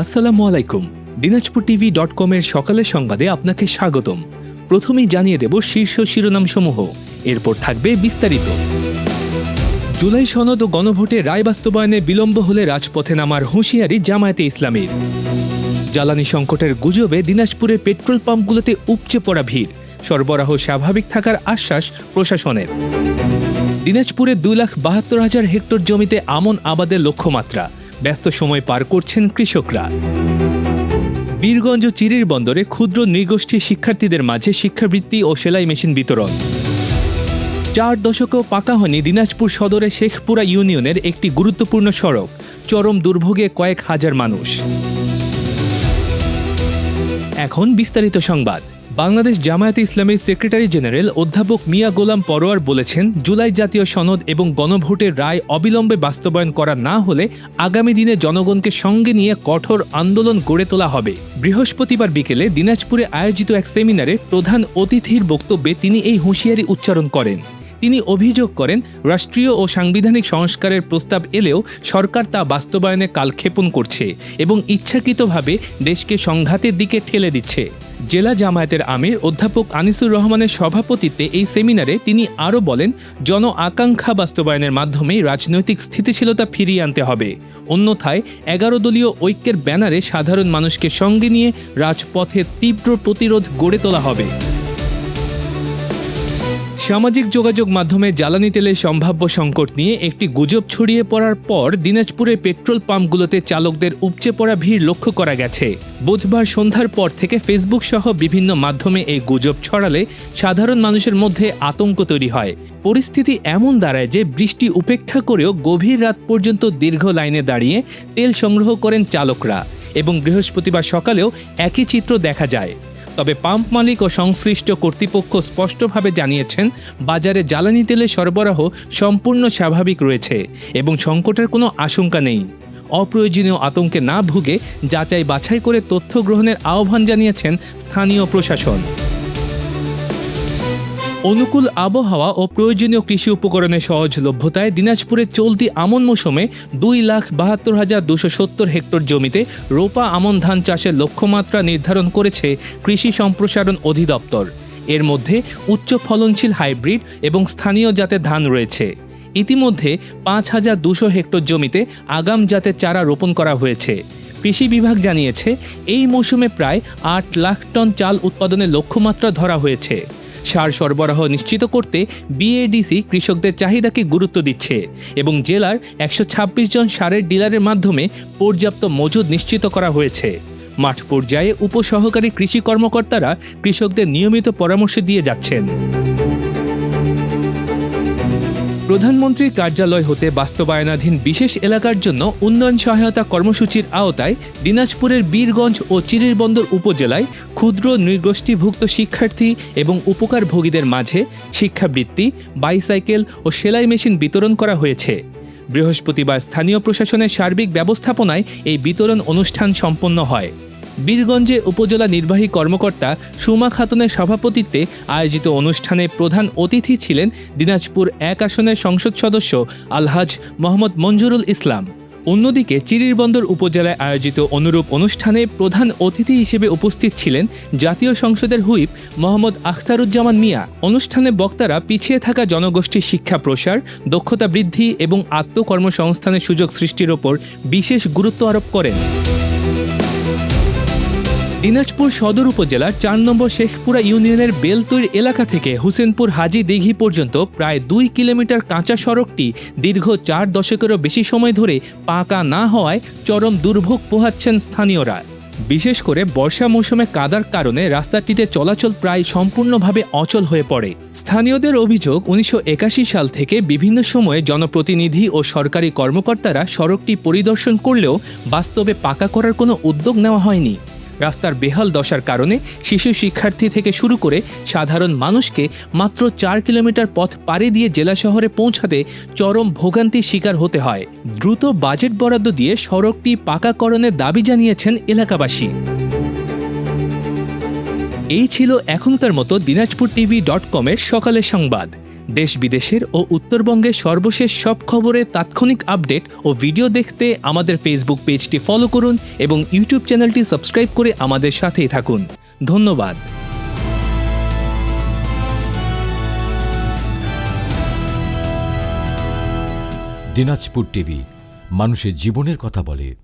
আসসালামু আলাইকুম। দিনাজপুরটিভি.com-এর সকালের সংবাদে আপনাকে স্বাগতম। প্রথমেই জানিয়ে দেব শীর্ষ শিরোনামসমূহ, এরপর থাকবে বিস্তারিত। জুলাই সনদ ও গণভোটে রায় বাস্তবায়নে বিলম্ব হলে রাজপথে নামার হুঁশিয়ারি জামায়াতে ইসলামীর। জ্বালানি সংকটের গুজবে দিনাজপুরের পেট্রোল পাম্পগুলোতে উপচে পড়া ভিড়, সরবরাহ স্বাভাবিক থাকার আশ্বাস প্রশাসনের। দিনাজপুরে 2,72,000 হেক্টর জমিতে আমন আবাদের লক্ষ্যমাত্রা, ব্যস্ত সময় পার করছেন কৃষকরা। বীরগঞ্জ ও চিরির বন্দরে ক্ষুদ্র নৃগোষ্ঠী শিক্ষার্থীদের মাঝে শিক্ষাবৃত্তি ও সেলাই মেশিন বিতরণ। 4 দশকেও পাকা হয়নি দিনাজপুর সদরে শেখপুরা ইউনিয়নের একটি গুরুত্বপূর্ণ সড়ক, চরম দুর্ভোগে কয়েক হাজার মানুষ। এখন বিস্তারিত সংবাদ। বাংলাদেশ জামায়াতে ইসলামীর সেক্রেটারি জেনারেল অধ্যাপক মিয়া গোলাম পরোয়ার বলেছেন, জুলাই জাতীয় সনদ এবং গণভোটের রায় অবিলম্বে বাস্তবায়ন করা না হলে আগামী দিনে জনগণকে সঙ্গে নিয়ে কঠোর আন্দোলন গড়ে তোলা হবে। বৃহস্পতিবার বিকেলে দিনাজপুরে আয়োজিত এক সেমিনারে প্রধান অতিথির বক্তব্যে তিনি এই হুঁশিয়ারি উচ্চারণ করেন। তিনি অভিযোগ করেন, রাষ্ট্রীয় ও সাংবিধানিক সংস্কারের প্রস্তাব এলেও সরকার তা বাস্তবায়নে কালক্ষেপণ করছে এবং ইচ্ছাকৃতভাবে দেশকে সংঘাতের দিকে ঠেলে দিচ্ছে। জেলা জামায়াতের আমির অধ্যাপক আনিসুর রহমানের সভাপতিত্বে এই সেমিনারে তিনি আরও বলেন, জন আকাঙ্ক্ষা বাস্তবায়নের মাধ্যমে রাজনৈতিক স্থিতিশীলতা ফিরিয়ে আনতে হবে। অন্যথায় 11 দলীয় ঐক্যের ব্যানারে সাধারণ মানুষকে সঙ্গে নিয়ে রাজপথে তীব্র প্রতিরোধ গড়ে তোলা হবে। সামাজিক যোগাযোগ মাধ্যমে জ্বালানি তেলের সম্ভাব্য সংকট নিয়ে একটি গুজব ছড়িয়ে পড়ার পর দিনাজপুরের পেট্রোল পাম্পগুলোতে চালকদের উপচে পড়া ভিড় লক্ষ্য করা গেছে। বুধবার সন্ধ্যার পর থেকে ফেসবুক সহ বিভিন্ন মাধ্যমে এই গুজব ছড়ালে সাধারণ মানুষের মধ্যে আতঙ্ক তৈরি হয়। পরিস্থিতি এমন দাঁড়ায় যে বৃষ্টি উপেক্ষা করেও গভীর রাত পর্যন্ত দীর্ঘ লাইনে দাঁড়িয়ে তেল সংগ্রহ করেন চালকরা এবং বৃহস্পতিবার সকালেও একই চিত্র দেখা যায়। তবে পাম্প মালিক ও সংশ্লিষ্ট কর্তৃপক্ষ স্পষ্টভাবে জানিয়েছেন, বাজারে জ্বালানি তেলের সরবরাহ সম্পূর্ণ স্বাভাবিক রয়েছে এবং সংকটের কোনো আশঙ্কা নেই। অপ্রয়োজনীয় আতঙ্কে না ভুগে যাচাই বাছাই করে তথ্য গ্রহণের আহ্বান জানিয়েছেন স্থানীয় প্রশাসন। অনুকূল আবহাওয়া ও প্রয়োজনীয় কৃষি উপকরণের সহজলভ্যতায় দিনাজপুরে চলতি আমন মৌসুমে 2,72,270 হেক্টর জমিতে রোপা আমন ধান চাষের লক্ষ্যমাত্রা নির্ধারণ করেছে কৃষি সম্প্রসারণ অধিদপ্তর। এর মধ্যে উচ্চ ফলনশীল হাইব্রিড এবং স্থানীয় জাতের ধান রয়েছে। ইতিমধ্যে 5,200 হেক্টর জমিতে আগাম জাতের চারা রোপণ করা হয়েছে। কৃষি বিভাগ জানিয়েছে, এই মৌসুমে প্রায় 8 লাখ টন চাল উৎপাদনের লক্ষ্যমাত্রা ধরা হয়েছে। সার সরবরাহ নিশ্চিত করতে বিএডিসি কৃষকদের চাহিদাকে গুরুত্ব দিচ্ছে এবং জেলার 126 জন সারের ডিলারের মাধ্যমে পর্যাপ্ত মজুদ নিশ্চিত করা হয়েছে। মাঠ পর্যায়ে উপসহকারী কৃষি কর্মকর্তারা কৃষকদের নিয়মিত পরামর্শ দিয়ে যাচ্ছেন। প্রধানমন্ত্রীর কার্যালয় হতে বাস্তবায়নাধীন বিশেষ এলাকার জন্য উন্নয়ন সহায়তা কর্মসূচির আওতায় দিনাজপুরের বীরগঞ্জ ও চিরিরবন্দর উপজেলায় ক্ষুদ্র নৃগোষ্ঠীভুক্ত শিক্ষার্থী এবং উপকারভোগীদের মাঝে শিক্ষাবৃত্তি, বাইসাইকেল ও সেলাই মেশিন বিতরণ করা হয়েছে। বৃহস্পতিবার স্থানীয় প্রশাসনের সার্বিক ব্যবস্থাপনায় এই বিতরণ অনুষ্ঠান সম্পন্ন হয়। বীরগঞ্জে উপজেলা নির্বাহী কর্মকর্তা সুমা খাতুনের সভাপতিত্বে আয়োজিত অনুষ্ঠানে প্রধান অতিথি ছিলেন দিনাজপুর 1 আসনের সংসদ সদস্য আলহাজ মোহাম্মদ মঞ্জুরুল ইসলাম। অন্যদিকে চিরিরবন্দর উপজেলায় আয়োজিত অনুরূপ অনুষ্ঠানে প্রধান অতিথি হিসেবে উপস্থিত ছিলেন জাতীয় সংসদের হুইপ মোহাম্মদ আখতারুজ্জামান মিয়া। অনুষ্ঠানে বক্তারা পিছিয়ে থাকা জনগোষ্ঠীর শিক্ষা প্রসার, দক্ষতা বৃদ্ধি এবং আত্মকর্মসংস্থানের সুযোগ সৃষ্টির ওপর বিশেষ গুরুত্ব আরোপ করেন। দিনাজপুর সদর উপজেলার 4 নম্বর শেখপুরা ইউনিয়নের বেলতৈর এলাকা থেকে হুসেনপুর হাজী দিঘি পর্যন্ত প্রায় 2 কিলোমিটার কাঁচা সড়কটি দীর্ঘ 4 দশকেরও বেশি সময় ধরে পাকা না হওয়ায় চরম দুর্ভোগ পোহাচ্ছেন স্থানীয়রা। বিশেষ করে বর্ষা মৌসুমে কাদার কারণে রাস্তাটিতে চলাচল প্রায় সম্পূর্ণভাবে অচল হয়ে পড়ে। স্থানীয়দের অভিযোগ, 1981 সাল থেকে বিভিন্ন সময়ে জনপ্রতিনিধি ও সরকারি কর্মকর্তারা সড়কটি পরিদর্শন করলেও বাস্তবে পাকা করার কোনো উদ্যোগ নেওয়া হয়নি। রাস্তার বেহাল দশার কারণে শিশু শিক্ষার্থী থেকে শুরু করে সাধারণ মানুষকে মাত্র 4 কিলোমিটার পথ পাড়ি দিয়ে জেলা শহরে পৌঁছাতে চরম ভোগান্তির শিকার হতে হয়। দ্রুত বাজেট বরাদ্দ দিয়ে সড়কটি পাকাকরণের দাবি জানিয়েছেন এলাকাবাসী। এই ছিল এখনকার মতো দিনাজপুরটিভি.com-এর সকালের সংবাদ। দেশ বিদেশের ও উত্তরবঙ্গের সর্বশেষ সব খবরের তাৎক্ষণিক আপডেট ও ভিডিও দেখতে আমাদের ফেসবুক পেজটি ফলো করুন এবং ইউটিউব চ্যানেলটি সাবস্ক্রাইব করে আমাদের সাথেই থাকুন। ধন্যবাদ। দিনাজপুর টিভি, মানুষের জীবনের কথা বলে।